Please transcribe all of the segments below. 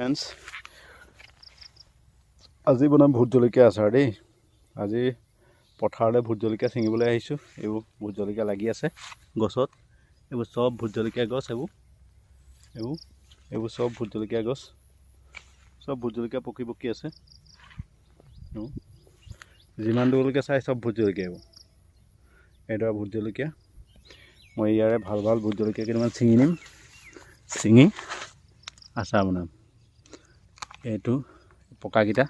Friends আজি বনাম vote জলকীয়া আচাৰ দেই। আজি পথাৰলৈ ভোট জলকীয়া ছিঙিবলৈ আহিছোঁ। এইবোৰ ভোট জলকীয়া লাগি আছে গছত। এইবোৰ সব ভোট জলকীয়া গছ। এইবোৰ সব ভোট জলকীয়া গছ। সব ভোট জলকীয়া পকি পকি আছে। যিমান দূৰলৈকে চাই সব ভোট জলকীয়া। এইডৰা ভোট জলকীয়া। মই ইয়াৰে ভাল ভাল ভোট জলকীয়া কেইটামান ছিঙি নিম, ছিঙি আচাৰ বনাম। এইটো পকাকেইটা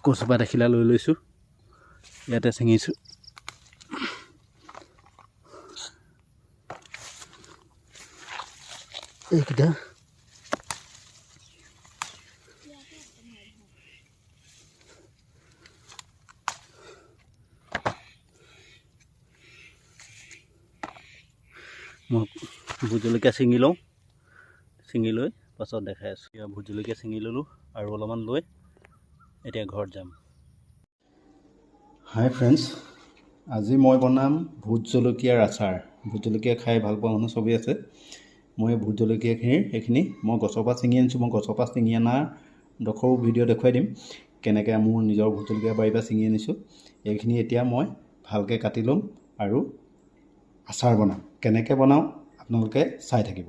কচুপা দেখিলা লৈ লৈছোঁ, ইয়াতে ছিঙিছোঁ। এইকেইটা মই ভোট জলকীয়া ছিঙি লওঁ, ছিঙি লৈ পাছত দেখাই আছোঁ। এতিয়া ভোট জলকীয়া ছিঙি ল'লোঁ আৰু অলপমান লৈ এতিয়া ঘৰত যাম। হাই ফ্ৰেণ্ডছ, আজি মই বনাম ভোট জলকীয়াৰ আচাৰ। ভোট জলকীয়া খাই ভাল পোৱা মানুহ চবেই আছে। মই ভোট জলকীয়াখিনিৰ এইখিনি মই গছৰ পৰা ছিঙি আনিছোঁ। মই গছৰ পৰা ছিঙি অনা ডোখৰো ভিডিঅ' দেখুৱাই দিম, কেনেকৈ মোৰ নিজৰ ভোট জলকীয়া বাৰীৰ পৰা ছিঙি আনিছোঁ। এইখিনি এতিয়া মই ভালকৈ কাটি ল'ম আৰু আচাৰ বনাম। কেনেকৈ বনাওঁ আপোনালোকে চাই থাকিব।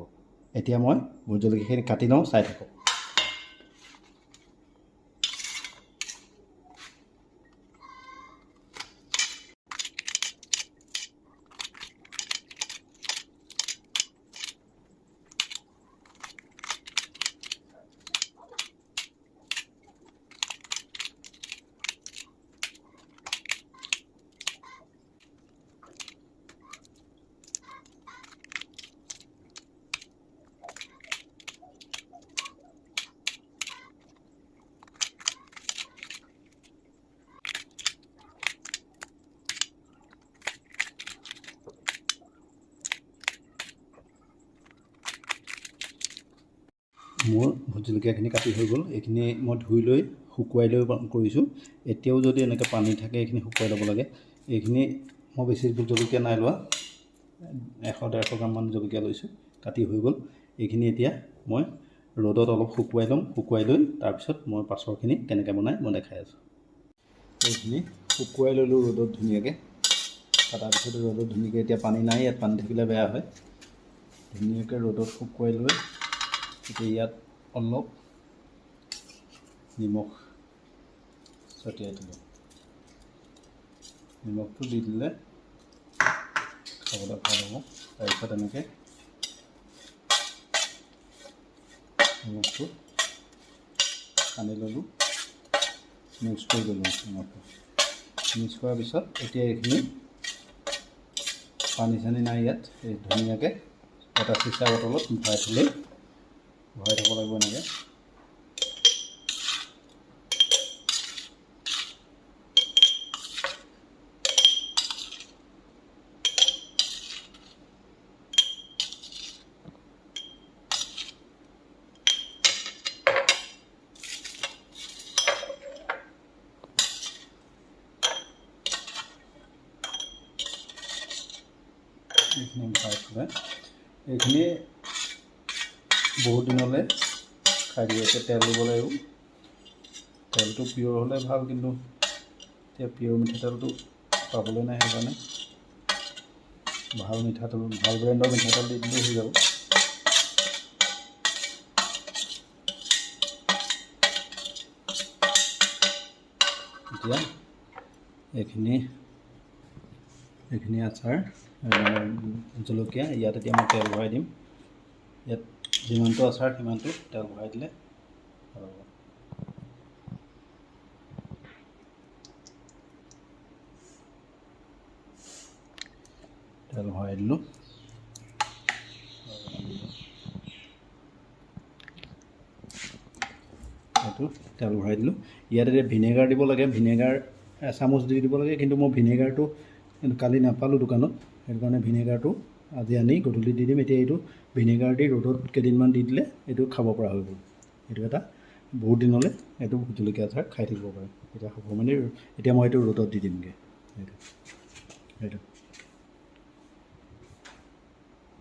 এতিয়া মই ভোট জলকীয়াখিনি কাটি লওঁ, চাই থাকক। মোৰ ভোট জলকীয়াখিনি কাটি হৈ গ'ল। এইখিনি মই ধুই লৈ শুকুৱাই লৈ কৰিছোঁ। এতিয়াও যদি এনেকৈ পানী থাকে এইখিনি শুকুৱাই ল'ব লাগে। এইখিনি মই বেছি ভোট জলকীয়া নাই লোৱা, 100-150 গ্ৰামমান জলকীয়া লৈছোঁ। কাটি হৈ গ'ল। এইখিনি এতিয়া মই ৰ'দত অলপ শুকুৱাই ল'ম। শুকুৱাই লৈ তাৰপিছত মই পাছৰখিনি কেনেকৈ বনাই মই দেখাই আছোঁ। এইখিনি শুকুৱাই ল'লোঁ ৰ'দত ধুনীয়াকৈ। কটাৰ পিছত ৰ'দত ধুনীয়াকৈ, এতিয়া পানী নাই, ইয়াত পানী থাকিলে বেয়া হয়। ধুনীয়াকৈ ৰ'দত শুকুৱাই লৈ এতিয়া ইয়াত অলপ নিমখ ছটিয়াই দিলোঁ। নিমখটো দি দিলে খাবলৈ ভাল হ'ব। তাৰপিছত এনেকৈ নিমখটো সানি ল'লোঁ, মিক্স কৰি ল'লোঁ। নিমখটো মিক্স কৰাৰ পিছত এতিয়া এইখিনি পানী চানী নাই ইয়াত, এই ধুনীয়াকৈ এটা চিচা বটলত ভৰাই থ'লেই, ভৰাই থ'ব লাগিব এনেকৈ। এইখিনি ভৰাই থ'লে এইখিনি বহুত দিনলৈ খাই দিয়ে। এতিয়া তেল দিব লাগিব। তেলটো পিয়ৰ হ'লে ভাল, কিন্তু এতিয়া পিয়ৰ মিঠাতেলটো পাবলৈ নাই। সেইকাৰণে ভাল মিঠাতেল, ভাল ব্ৰেণ্ডৰ মিঠাতেল দি দিলেই হৈ যাব। এতিয়া এইখিনি আচাৰ জলকীয়া, ইয়াত এতিয়া মই তেল ভৰাই দিম। ইয়াত যিমানটো আচাৰ সিমানটো তেল ভৰাই দিলে ভাল হ'ব। তেল ভৰাই দিলোঁ। এইটো তেল ভৰাই দিলোঁ। ইয়াত এতিয়া ভিনেগাৰ দিব লাগে। ভিনেগাৰ এচামুচ দি দিব লাগে, কিন্তু মই ভিনেগাৰটো কালি নাপালোঁ দোকানত, সেইটো কাৰণে ভিনেগাৰটো আজি আনি গধূলি দি দিম। এতিয়া এইটো ভিনেগাৰ দি ৰ'দত কেইদিনমান দি দিলে এইটো খাব পৰা হৈ গ'ল। এইটো এটা বহুত দিনলৈ এইটো ভোট জলকীয়া আচাৰ খাই থাকিব পাৰে। এতিয়া হ'ব মানে, এতিয়া মই এইটো ৰ'দত দি দিমগৈ। এইটো